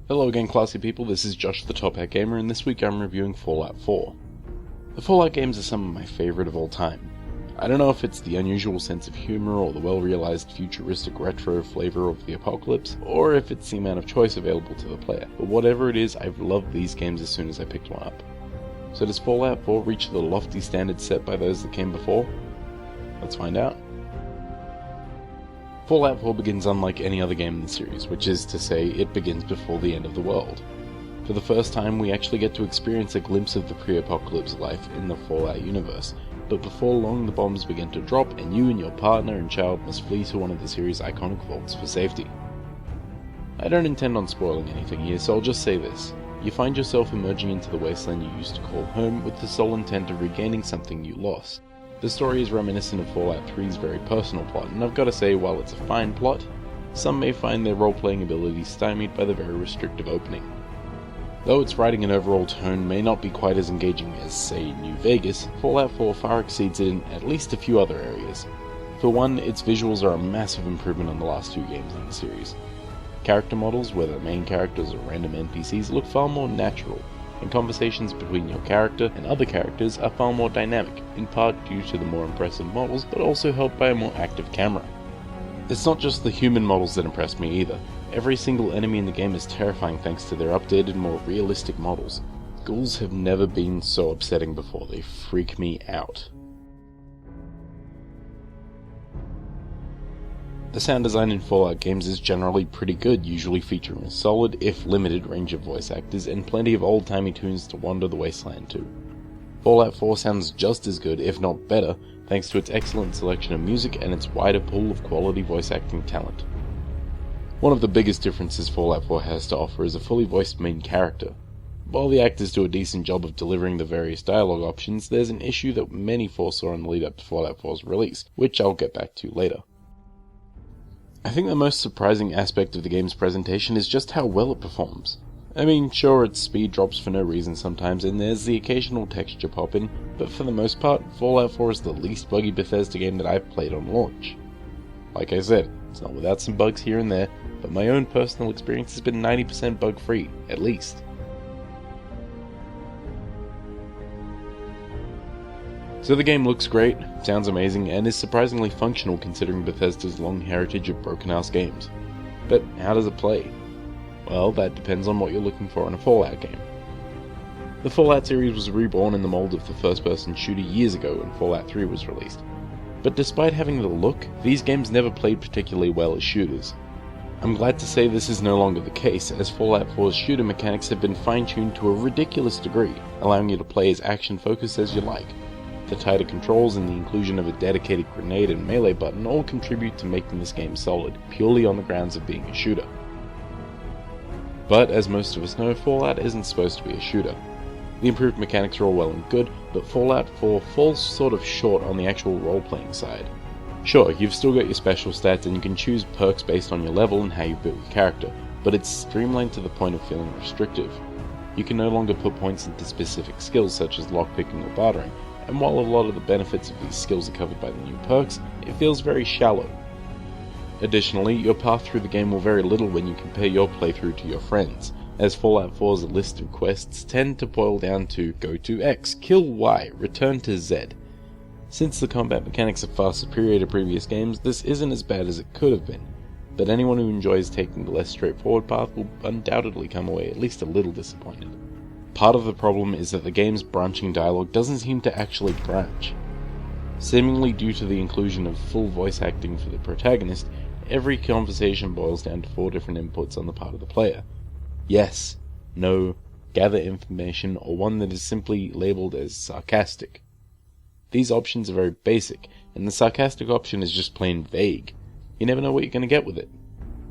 Hello again, classy people, this is Josh the Top Hat Gamer, and this week I'm reviewing Fallout 4. The Fallout games are some of my favourite of all time. I don't know if it's the unusual sense of humour or the well-realised futuristic retro flavour of the apocalypse, or if it's the amount of choice available to the player, but whatever it is, I've loved these games as soon as I picked one up. So does Fallout 4 reach the lofty standards set by those that came before? Let's find out. Fallout 4 begins unlike any other game in the series, which is to say, it begins before the end of the world. For the first time, we actually get to experience a glimpse of the pre-apocalypse life in the Fallout universe, but before long the bombs begin to drop and you and your partner and child must flee to one of the series' iconic vaults for safety. I don't intend on spoiling anything here, so I'll just say this. You find yourself emerging into the wasteland you used to call home with the sole intent of regaining something you lost. The story is reminiscent of Fallout 3's very personal plot, and I've got to say, while it's a fine plot, some may find their role-playing abilities stymied by the very restrictive opening. Though its writing and overall tone may not be quite as engaging as, say, New Vegas, Fallout 4 far exceeds it in at least a few other areas. For one, its visuals are a massive improvement on the last two games in the series. Character models, whether main characters or random NPCs, look far more natural, and conversations between your character and other characters are far more dynamic, in part due to the more impressive models, but also helped by a more active camera. It's not just the human models that impress me either. Every single enemy in the game is terrifying thanks to their updated, more realistic models. Ghouls have never been so upsetting before, they freak me out. The sound design in Fallout games is generally pretty good, usually featuring a solid, if limited, range of voice actors and plenty of old-timey tunes to wander the wasteland to. Fallout 4 sounds just as good, if not better, thanks to its excellent selection of music and its wider pool of quality voice acting talent. One of the biggest differences Fallout 4 has to offer is a fully voiced main character. While the actors do a decent job of delivering the various dialogue options, there's an issue that many foresaw in the lead up to Fallout 4's release, which I'll get back to later. I think the most surprising aspect of the game's presentation is just how well it performs. I mean, sure, its speed drops for no reason sometimes, and there's the occasional texture pop-in, but for the most part, Fallout 4 is the least buggy Bethesda game that I've played on launch. Like I said, it's not without some bugs here and there, but my own personal experience has been 90% bug-free, at least. So the game looks great, sounds amazing, and is surprisingly functional considering Bethesda's long heritage of broken-ass games. But how does it play? Well, that depends on what you're looking for in a Fallout game. The Fallout series was reborn in the mold of the first-person shooter years ago when Fallout 3 was released. But despite having the look, these games never played particularly well as shooters. I'm glad to say this is no longer the case, as Fallout 4's shooter mechanics have been fine-tuned to a ridiculous degree, allowing you to play as action-focused as you like. The tighter controls and the inclusion of a dedicated grenade and melee button all contribute to making this game solid, purely on the grounds of being a shooter. But as most of us know, Fallout isn't supposed to be a shooter. The improved mechanics are all well and good, but Fallout 4 falls sort of short on the actual role-playing side. Sure, you've still got your special stats and you can choose perks based on your level and how you build your character, but it's streamlined to the point of feeling restrictive. You can no longer put points into specific skills such as lockpicking or bartering, and while a lot of the benefits of these skills are covered by the new perks, it feels very shallow. Additionally, your path through the game will vary little when you compare your playthrough to your friends, as Fallout 4's list of quests tend to boil down to go to X, kill Y, return to Z. Since the combat mechanics are far superior to previous games, this isn't as bad as it could have been, but anyone who enjoys taking the less straightforward path will undoubtedly come away at least a little disappointed. Part of the problem is that the game's branching dialogue doesn't seem to actually branch. Seemingly due to the inclusion of full voice acting for the protagonist, every conversation boils down to 4 different inputs on the part of the player. Yes, no, gather information, or one that is simply labelled as sarcastic. These options are very basic, and the sarcastic option is just plain vague. You never know what you're going to get with it.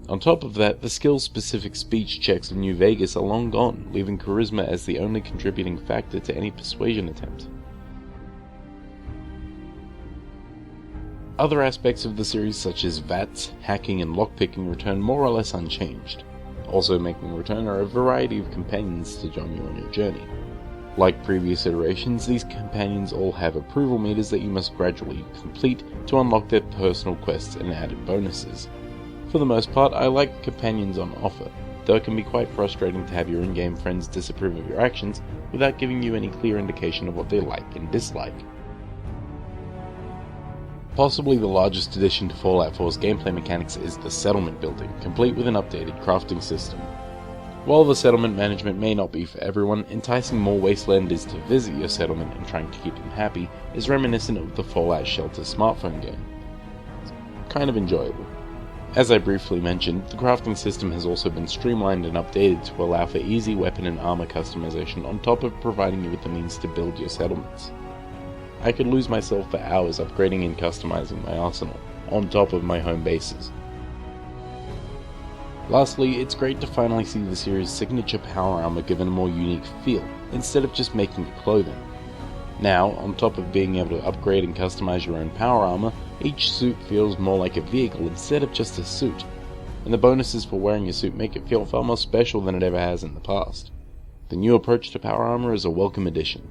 On top of that, the skill-specific speech checks of New Vegas are long gone, leaving charisma as the only contributing factor to any persuasion attempt. Other aspects of the series such as VATs, hacking and lockpicking return more or less unchanged. Also making return are a variety of companions to join you on your journey. Like previous iterations, these companions all have approval meters that you must gradually complete to unlock their personal quests and added bonuses. For the most part, I like the companions on offer, though it can be quite frustrating to have your in-game friends disapprove of your actions without giving you any clear indication of what they like and dislike. Possibly the largest addition to Fallout 4's gameplay mechanics is the settlement building, complete with an updated crafting system. While the settlement management may not be for everyone, enticing more wastelanders to visit your settlement and trying to keep them happy is reminiscent of the Fallout Shelter smartphone game. It's kind of enjoyable. As I briefly mentioned, the crafting system has also been streamlined and updated to allow for easy weapon and armor customization on top of providing you with the means to build your settlements. I could lose myself for hours upgrading and customizing my arsenal, on top of my home bases. Lastly, it's great to finally see the series' signature power armor given a more unique feel, instead of just making it clothing. Now, on top of being able to upgrade and customize your own power armor, each suit feels more like a vehicle instead of just a suit, and the bonuses for wearing your suit make it feel far more special than it ever has in the past. The new approach to power armor is a welcome addition.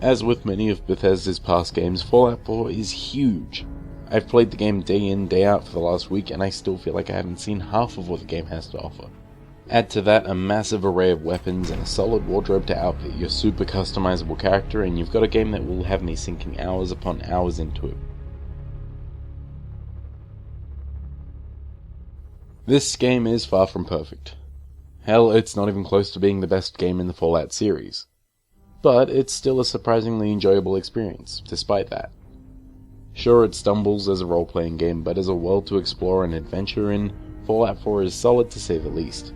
As with many of Bethesda's past games, Fallout 4 is huge. I've played the game day in, day out for the last week, and I still feel like I haven't seen half of what the game has to offer. Add to that a massive array of weapons and a solid wardrobe to outfit your super customizable character, and you've got a game that will have me sinking hours upon hours into it. This game is far from perfect. Hell, it's not even close to being the best game in the Fallout series. But it's still a surprisingly enjoyable experience, despite that. Sure, it stumbles as a role-playing game, but as a world to explore and adventure in, Fallout 4 is solid to say the least.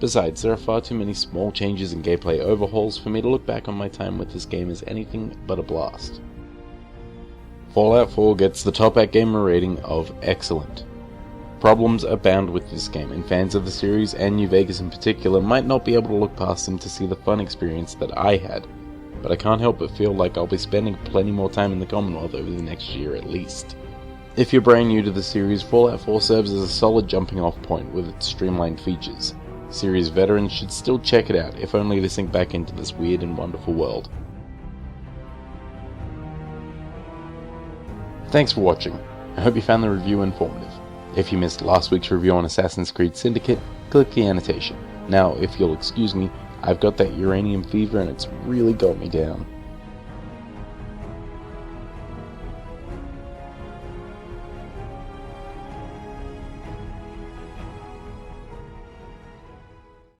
Besides, there are far too many small changes and gameplay overhauls for me to look back on my time with this game as anything but a blast. Fallout 4 gets the top at gamer rating of excellent. Problems abound with this game, and fans of the series, and New Vegas in particular, might not be able to look past them to see the fun experience that I had, but I can't help but feel like I'll be spending plenty more time in the Commonwealth over the next year at least. If you're brand new to the series, Fallout 4 serves as a solid jumping off point with its streamlined features. Series veterans should still check it out, if only to sink back into this weird and wonderful world. Thanks for watching. I hope you found the review informative. If you missed last week's review on Assassin's Creed Syndicate, click the annotation. Now, if you'll excuse me, I've got that uranium fever and it's really got me down.